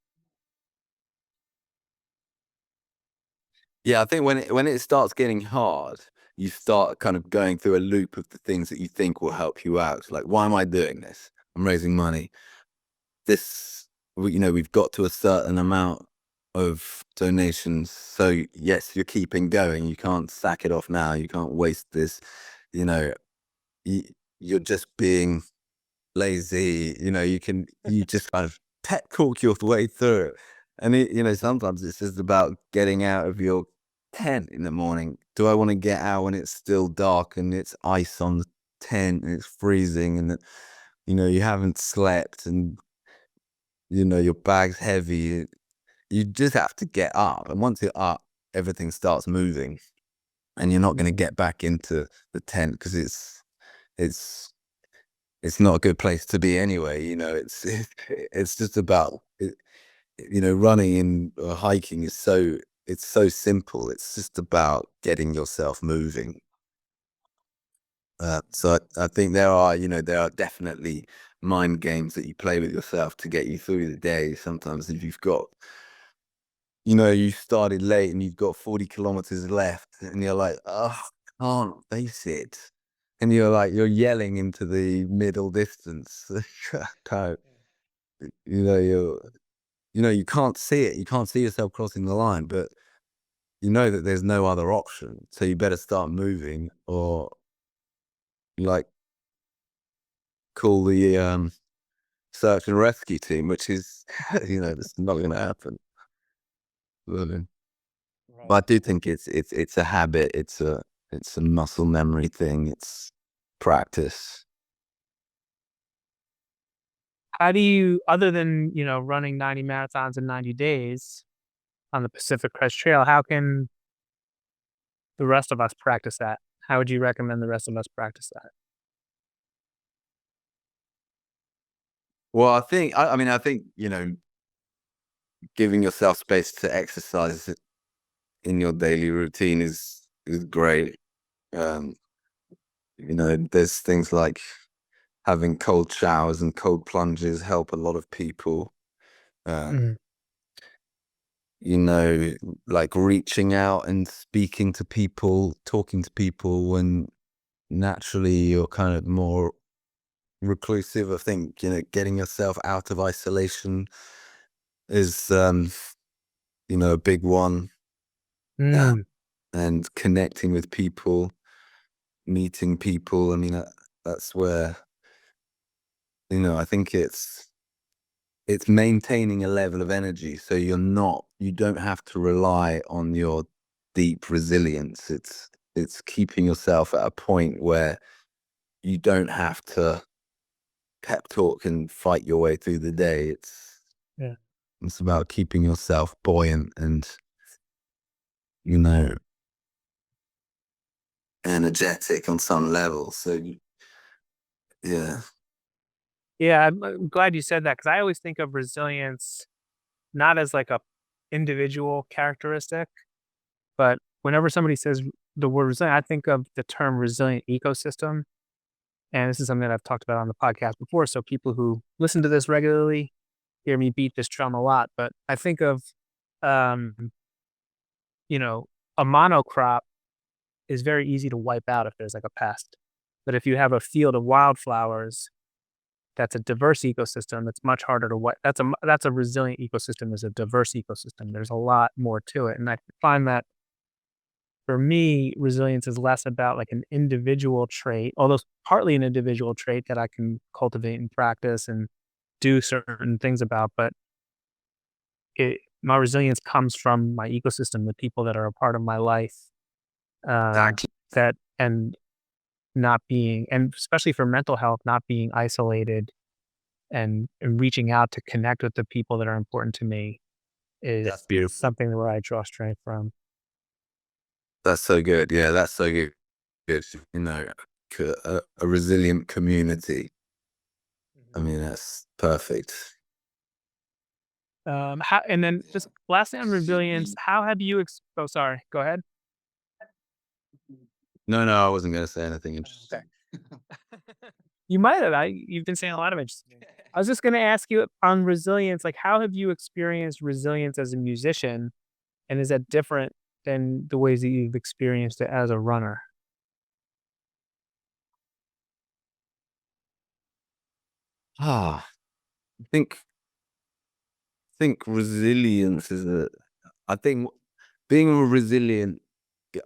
yeah, I think when it starts getting hard, you start kind of going through a loop of the things that you think will help you out. Like, why am I doing this? I'm raising money. We've got to a certain amount of donations. So yes, you're keeping going. You can't sack it off now. You can't waste this. You know, you, you're just being lazy. You just kind of pet talk your way through it. And sometimes it's just about getting out of your tent in the morning. Do I want to get out when it's still dark and it's ice on the tent and it's freezing, and you haven't slept, and your bag's heavy? You just have to get up. And once you're up, everything starts moving, and you're not going to get back into the tent because it's not a good place to be anyway. It's just about running and hiking it's so simple. It's just about getting yourself moving. So I think there are definitely mind games that you play with yourself to get you through the day. Sometimes if you've got, you started late and you've got 40 kilometers left, and you're like, oh, I can't face it. And you're yelling into the middle distance. kind of, you can't see it. You can't see yourself crossing the line, but you know that there's no other option. So you better start moving, or like call the search and rescue team, which is, it's not going to happen. But I do think it's a habit. It's a muscle memory thing. It's practice. How do you, other than, running 90 marathons in 90 days on the Pacific Crest Trail, how can the rest of us practice that? How would you recommend the rest of us practice that? Well, I think, giving yourself space to exercise in your daily routine is great. There's things like having cold showers and cold plunges help a lot of people. Mhm. Like reaching out and speaking to people, talking to people when naturally you're kind of more reclusive. I think, getting yourself out of isolation is, a big one. Mm. And connecting with people, meeting people. I mean, that's where, I think it's maintaining a level of energy. So you don't have to rely on your deep resilience. It's keeping yourself at a point where you don't have to pep talk and fight your way through the day. Yeah. It's about keeping yourself buoyant and, energetic on some level. So yeah. Yeah, I'm glad you said that because I always think of resilience not as like a individual characteristic, but whenever somebody says the word resilient, I think of the term resilient ecosystem. And this is something that I've talked about on the podcast before. So people who listen to this regularly hear me beat this drum a lot. But I think of, um, you know, a monocrop is very easy to wipe out if there's like a pest. But if you have a field of wildflowers, that's a diverse ecosystem. It's much harder to what that's a resilient ecosystem is a diverse ecosystem. There's a lot more to it. And I find that for me, resilience is less about like an individual trait, although it's partly an individual trait that I can cultivate and practice and do certain things about. But my resilience comes from my ecosystem, the people that are a part of my life, that and not being, and especially for mental health, not being isolated and reaching out to connect with the people that are important to me That's is beautiful. something where I draw strength from. That's so good. Yeah, that's so good. Good. A resilient community. I mean, that's perfect. And then just lastly on resilience, how have you? Oh, sorry. Go ahead. No, I wasn't going to say anything interesting. You might have. You've been saying a lot of interesting things. I was just going to ask you on resilience, like how have you experienced resilience as a musician, and is that different than the ways that you've experienced it as a runner? Ah, I think resilience is I think being a resilient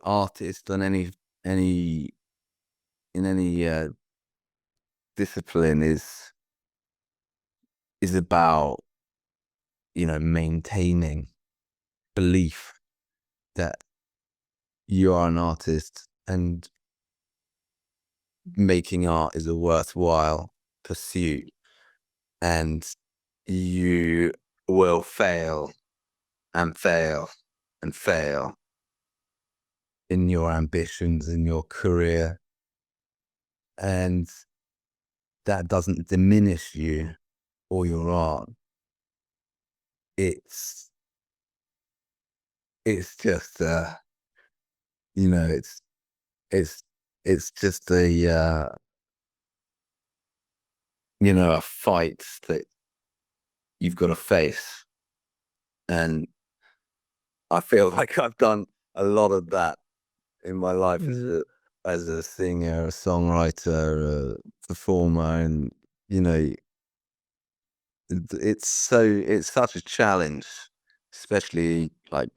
artist on any in any discipline is about, maintaining belief that you are an artist and making art is a worthwhile pursuit, and you will fail and fail and fail in your ambitions, in your career, and that doesn't diminish you or your art. It's just it's it's just a fight that you've got to face, and I feel like I've done a lot of that in my life as a singer, a songwriter, a performer, and it's such a challenge, especially like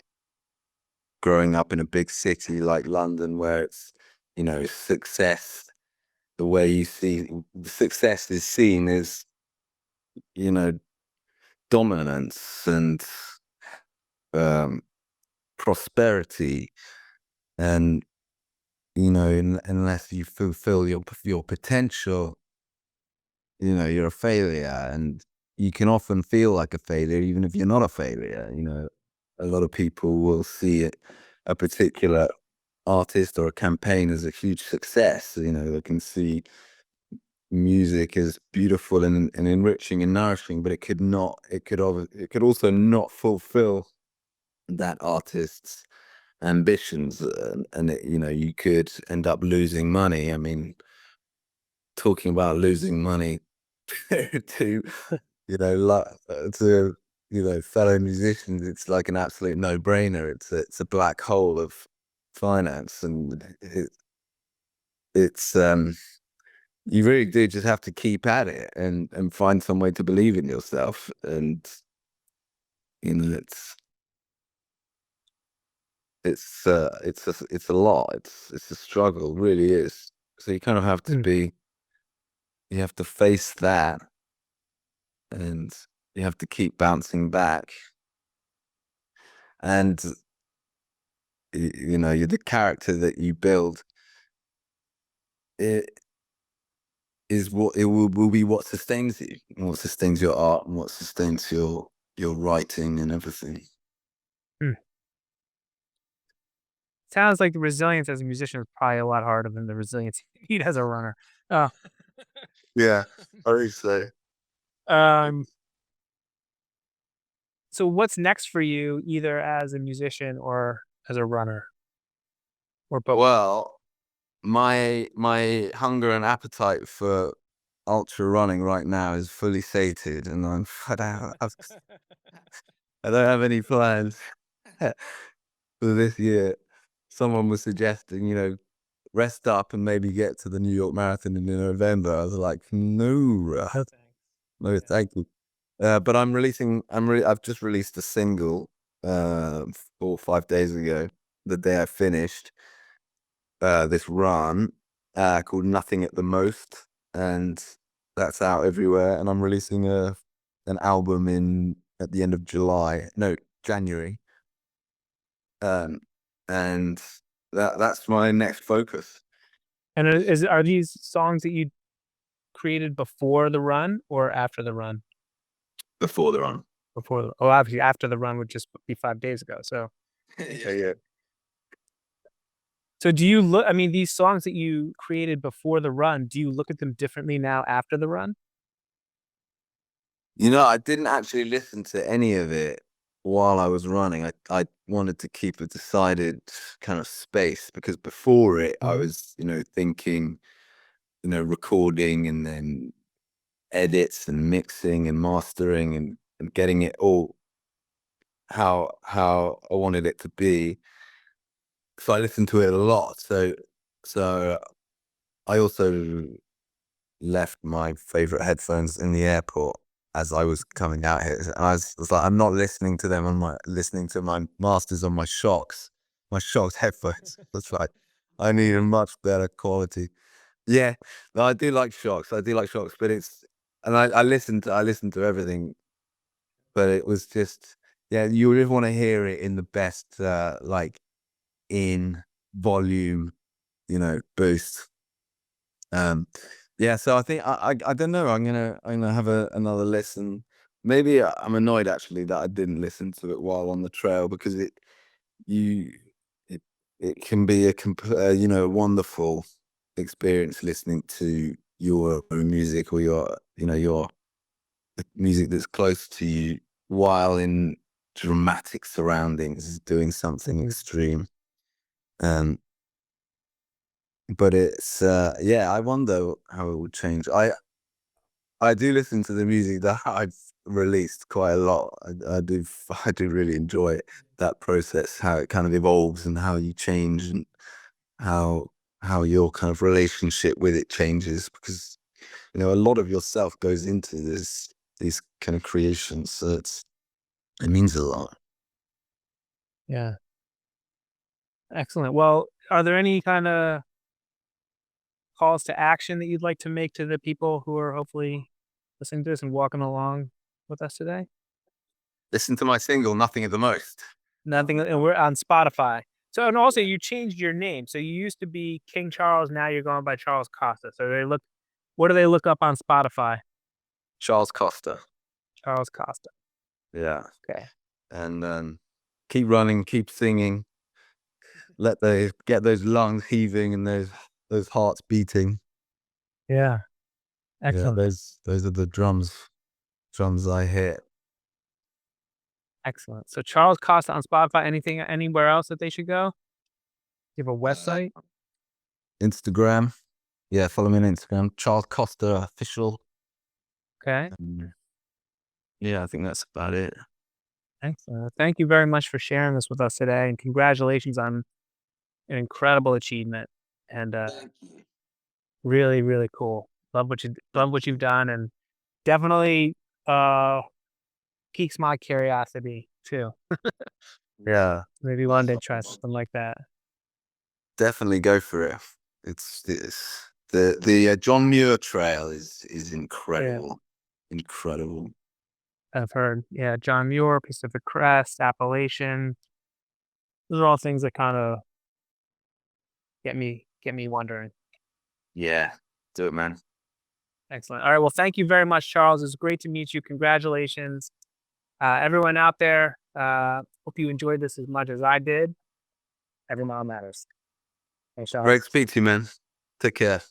growing up in a big city like London, where it's success. The way you see success is seen as dominance and prosperity, and unless you fulfill your potential, you're a failure, and you can often feel like a failure even if you're not a failure. A lot of people will see a particular artist or a campaign as a huge success. They can see music as beautiful and enriching and nourishing, but it could also not fulfill that artist's ambitions, and you could end up losing money. I mean, talking about losing money to fellow musicians, it's like an absolute no-brainer. It's a black hole of finance, and it's you really do just have to keep at it and find some way to believe in yourself, and it's a lot. It's a struggle, it really is. So you kind of have to you have to face that, and you have to keep bouncing back, and you're the character that you build. It will be what sustains you, and what sustains your art, and what sustains your writing and everything. Sounds like the resilience as a musician is probably a lot harder than the resilience you need as a runner. Uh, Yeah, I think so. um, so what's next for you, either as a musician or as a runner, or both? Well, my hunger and appetite for ultra running right now is fully sated, and I don't have any plans for this year. Someone was suggesting, rest up and maybe get to the New York Marathon in November. I was like, no, no, thank you. But I've just released a single 4 or 5 days ago, the day I finished this run, called Nothing at the Most, and that's out everywhere. And I'm releasing an album at the end of January. And that's my next focus. And are these songs that you created before the run or after the run? Before the run. Obviously after the run would just be 5 days ago. So Yeah. So do you look, I mean, these songs that you created before the run, do you look at them differently now after the run? I didn't actually listen to any of it while I was running. I wanted to keep a decided kind of space, because before it, I was, thinking, recording and then edits and mixing and mastering and getting it all how I wanted it to be. So I listened to it a lot. So I also left my favorite headphones in the airport as I was coming out here. And I was like, I'm not listening to them listening to my masters on my Shocks headphones. That's right. I need a much better quality. Yeah, no, I do like Shocks. But I listened to everything, but it was just, yeah, you really want to hear it in the best, in volume, boost. Yeah, so I think I don't know. I'm gonna have another listen. Maybe I'm annoyed actually that I didn't listen to it while on the trail, because it can be a wonderful experience listening to your own music, or your music that's close to you while in dramatic surroundings doing something extreme. But it's I wonder how it would change. I do listen to the music that I've released quite a lot. I do really enjoy that process, how it kind of evolves and how you change, and how your kind of relationship with it changes, because a lot of yourself goes into these kind of creations. So it means a lot. Yeah. Excellent. Well, are there any kind of calls to action that you'd like to make to the people who are hopefully listening to this and walking along with us today? Listen to my single, Nothing at the Most. Nothing, and we're on Spotify. So, and also you changed your name. So you used to be King Charles, now you're going by Charles Costa. So what do they look up on Spotify? Charles Costa. Charles Costa. Yeah. Okay. And keep running, keep singing. Get those lungs heaving and those hearts beating. Yeah. Excellent. Yeah, those are the drums I hit. Excellent. So Charles Costa on Spotify. Anything anywhere else that they should go? You have a website? Instagram. Yeah, follow me on Instagram. Charles Costa Official. Okay. Yeah, I think that's about it. Excellent. Thank you very much for sharing this with us today, and congratulations on an incredible achievement. And Thank you. really, really cool. Love what you've done, and definitely piques my curiosity too. Yeah, Maybe one day try something like that. definitely go for it. It's the John Muir Trail is incredible. Incredible. I've heard. Yeah, John Muir, Pacific Crest, Appalachian. Those are all things that kind of get me wondering. Yeah, do it, man. Excellent. All right. Well, thank you very much, Charles. It's great to meet you. Congratulations. Everyone out there, hope you enjoyed this as much as I did. Every mile matters. Thanks, Charles. Great to speak to you, man. Take care.